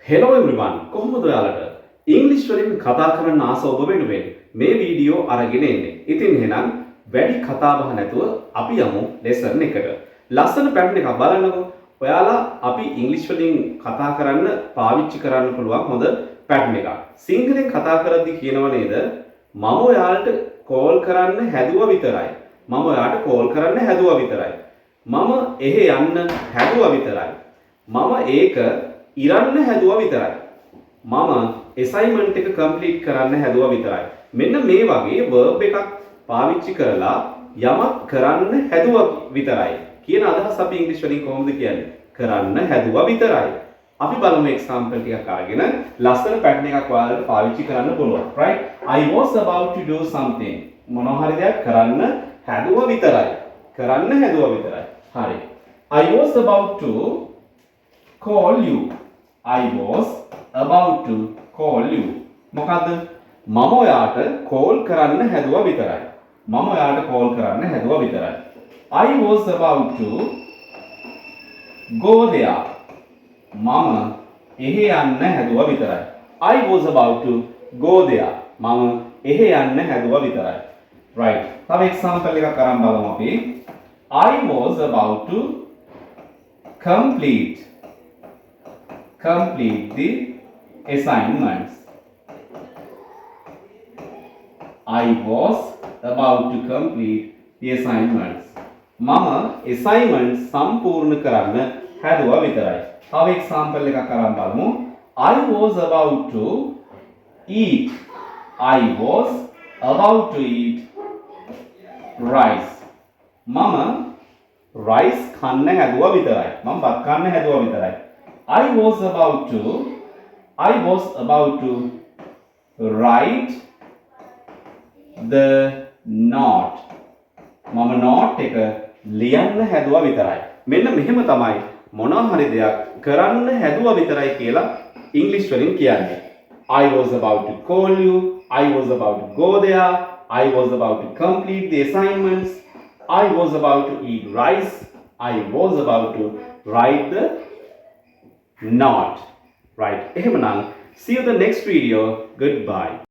Hello everyone. කොහොමද ඔයාලට? ඉංග්‍රීසි වලින් කතා කරන්න ආස ඔබ වෙනුවෙන් මේ වීඩියෝ අරගෙන එන්නේ. ඉතින් එහෙනම් වැඩි කතා බහ නැතුව අපි යමු ලෙසන් එකට. ලස්සන පැටර්න් එකක් බලන්නකෝ. ඔයාලා අපි ඉංග්‍රීසි වලින් කතා කරන්න පාවිච්චි කරන්න පුළුවන් හොඳ පැටර්න් එකක්. සිංහලෙන් කතා කරද්දී කියනව නේද? මම ඔයාලට කෝල් කරන්න හැදුවා විතරයි. මම ඔයාලට කෝල් කරන්න හැදුවා විතරයි. මම එහෙ යන්න හැදුවා විතරයි. මම ඒක ඉරන්න හැදුවා විතරයි. මම assignment එක complete කරන්න හැදුවා විතරයි. මෙන්න මේ වගේ verb එකක් පාවිච්චි කරලා යමක් කරන්න හැදුවා විතරයි කියන අදහස අපි ඉංග්‍රීසි වලින් කොහොමද කියන්නේ? කරන්න හැදුවා විතරයි. අපි බලමු example ටිකක් අරගෙන ලස්සන pattern එකක් ඔයාලට පාවිච්චි කරන්න පුළුවන්. right? I was about to do something. මොනවා හරි දෙයක් කරන්න හැදුවා විතරයි. කරන්න හැදුවා විතරයි. හරි. I was about to call you. I was about to call you. මොකද්ද? මම ඔයාට කෝල් කරන්න හැදුවා විතරයි. මම ඔයාට කෝල් කරන්න හැදුවා විතරයි. I was about to go there. මම එහෙ යන්න හැදුවා විතරයි. I was about to go there. මම එහෙ යන්න හැදුවා විතරයි. right. තව example එකක් අරන් බලමු අපි. I was about to complete the assignments. I was about to complete the assignments. මම assignments සම්පූර්ණ කරන්න හැදුවා විතරයි. තව example එකක් අරන් බලමු. I was about to eat. I was about to eat rice. මම rice කන්න හැදුවා විතරයි. මම බත් කන්න හැදුවා විතරයි. I was about to write the note. මම note එක ලියන්න හැදුවා විතරයි. මෙන්න මෙහෙම තමයි මොනවා හරි දෙයක් කරන්න හැදුවා විතරයි කියලා ඉංග්‍රීසි වලින් කියන්නේ. I was about to call you. I was about to go there. I was about to complete the assignments. I was about to eat rice. I was about to write the not. Right. Ehemanan. See you in the next video. Goodbye.